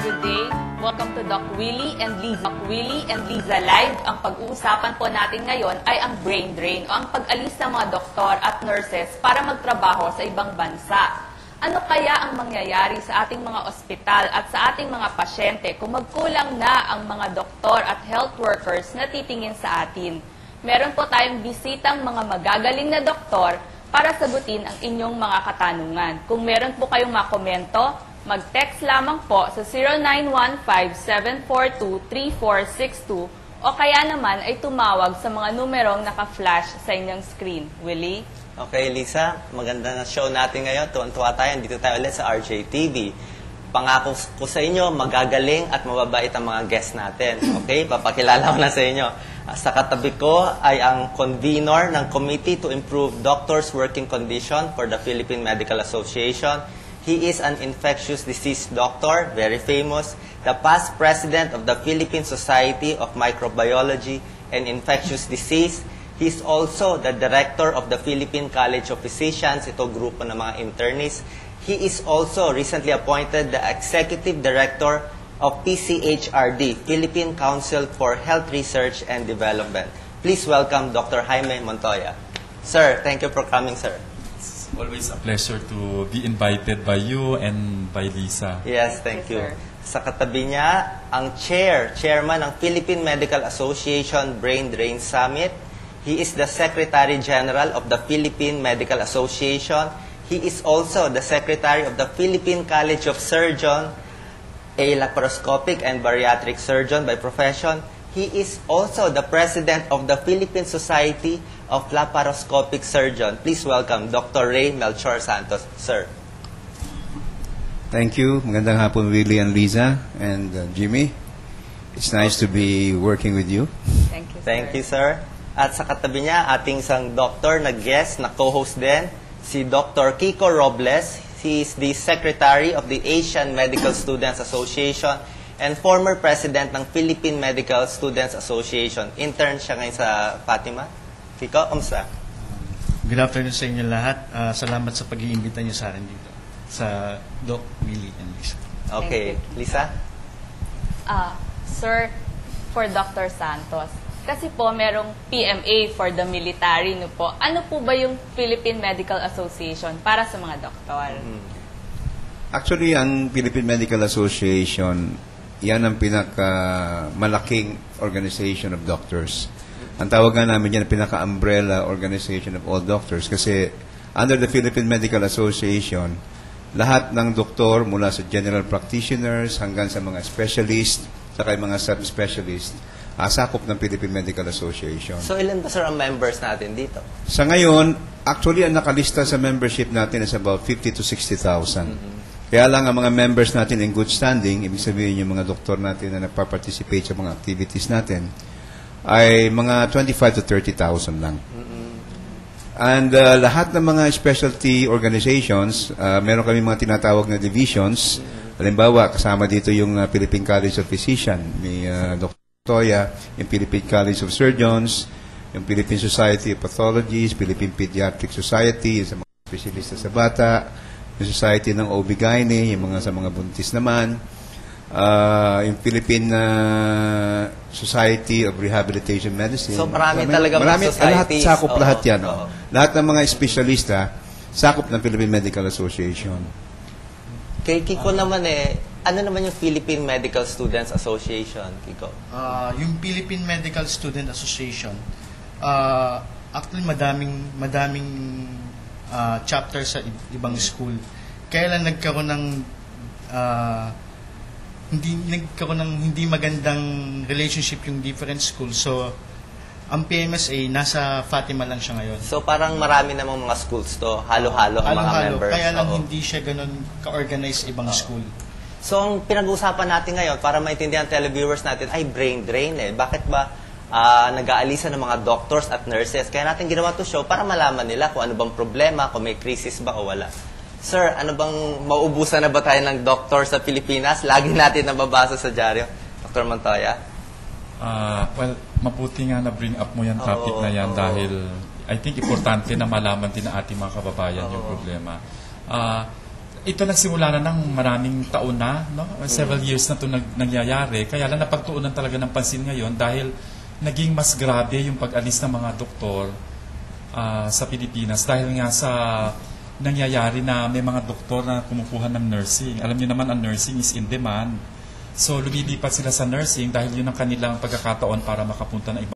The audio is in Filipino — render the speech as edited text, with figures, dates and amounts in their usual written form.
Good day. Welcome to Doc Willie and Liza. Doc Willie and Liza Live. Ang pag-uusapan po natin ngayon ay ang brain drain o ang pag-alis ng mga doktor at nurses para magtrabaho sa ibang bansa. Ano kaya ang mangyayari sa ating mga ospital at sa ating mga pasyente kung magkulang na ang mga doktor at health workers na titingin sa atin? Meron po tayong bisitang mga magagaling na doktor para sagutin ang inyong mga katanungan. Kung meron po kayong makomento, mag-text lamang po sa 0915-742-3462 o kaya naman ay tumawag sa mga numerong naka-flash sa inyong screen. Willie? Okay, Lisa, maganda na show natin ngayon. Tuwan-tuwa tayo. Dito tayo ulit sa RJTV. Pangako ko sa inyo, magagaling at mababait ang mga guests natin. Okay, papakilala ko na sa inyo. Sa katabi ko ay ang convener ng Committee to Improve Doctors' Working Condition for the Philippine Medical Association. He is an infectious disease doctor, very famous, the past president of the Philippine Society of Microbiology and Infectious Disease. He is also the director of the Philippine College of Physicians, ito grupo ng mga internists. He is also recently appointed the executive director of PCHRD, Philippine Council for Health Research and Development. Please welcome Dr. Jaime Montoya. Sir, thank you for coming, sir. Always a pleasure to be invited by you and by Lisa. Yes, thank you. Sir. Sa katabi niya, ang chairman ng Philippine Medical Association Brain Drain Summit. He is the Secretary General of the Philippine Medical Association. He is also the Secretary of the Philippine College of Surgeons, a laparoscopic and bariatric surgeon by profession. He is also the President of the Philippine Society of Laparoscopic Surgeons. Please welcome Dr. Ray Melchor Santos, sir. Thank you. Magandang hapon, Willie and Lisa and Jimmy. It's nice to be working with you. Thank you, sir. Thank you, sir. At sa katabi niya, ating isang doctor na guest, na co-host din, si Dr. Kiko Robles. He is the Secretary of the Asian Medical Students Association and former President ng Philippine Medical Students Association. Intern siya ngayon sa Fatima. Kiko, kamusta? Good afternoon sa inyo lahat. Salamat sa pag-iimbita niyo sa akin dito. Sa Doc, Willie, and Lisa. Okay. Thank you. Lisa? Sir, for Dr. Santos, kasi po merong PMA for the military, no po. Ano po ba yung Philippine Medical Association para sa mga doktor? Actually, ang Philippine Medical Association, yan ang pinakamalaking organization of doctors. Ang tawag nga namin yan, pinaka-umbrella organization of all doctors. Kasi under the Philippine Medical Association, lahat ng doktor mula sa general practitioners hanggang sa mga specialist, saka mga sub-specialist, sakop ng Philippine Medical Association. So, ilan ba, sir, ang members natin dito? Sa ngayon, actually, ang nakalista sa membership natin is about 50 to 60,000. Kaya lang ang mga members natin in good standing, ibig sabihin yung mga doktor natin na nagpa-participate sa mga activities natin, ay mga 25 to 30,000 lang. And lahat ng mga specialty organizations, meron kami mga tinatawag na divisions. Halimbawa, kasama dito yung Philippine College of Physicians, may Dr. Toya, yung Philippine College of Surgeons, yung Philippine Society of Pathologists, Philippine Pediatric Society, yung sa mga specialista sa bata, yung Society ng OB-GYN, yung mga sa mga buntis naman, yung Philippine Society of Rehabilitation Medicine. So, marami talaga mga societies. Lahat, sakop lahat yan. Lahat ng mga espesyalista, sakop ng Philippine Medical Association. Kay Kiko naman ano naman yung Philippine Medical Students Association, Kiko? Yung Philippine Medical Student Association, actually madaming chapter sa ibang school. Kaya lang nagkaroon ng hindi magandang relationship yung different schools. So, ang PMSA, nasa Fatima lang siya ngayon. So, parang marami namang mga schools to. Halo-halo ang mga members. Kaya lang hindi siya ganun ka-organize ibang school. So, ang pinag-uusapan natin ngayon, para maintindihan televiewers natin, ay brain drain Bakit ba nag-aalisa ng mga doctors at nurses? Kaya natin ginawa to show para malaman nila kung ano bang problema, kung may crisis ba o wala. Sir, ano bang mauubusan na ba tayo ng doctor sa Pilipinas? Lagi natin nababasa sa dyaryo. Dr. Montoya? Well, mabuti nga na-bring up mo yung topic na yan dahil I think importante na malaman din ng ating mga kababayan yung problema. ito nagsimula na ng maraming taon na, no? Several years na ito nangyayari. Kaya lang napagtuunan talaga ng pansin ngayon dahil naging mas grabe yung pag-alis ng mga doktor sa Pilipinas dahil nga sa nangyayari na may mga doktor na kumukuha ng nursing. Alam niyo naman, ang nursing is in demand. So, lumilipat sila sa nursing dahil yun ang kanilang pagkakataon para makapunta ng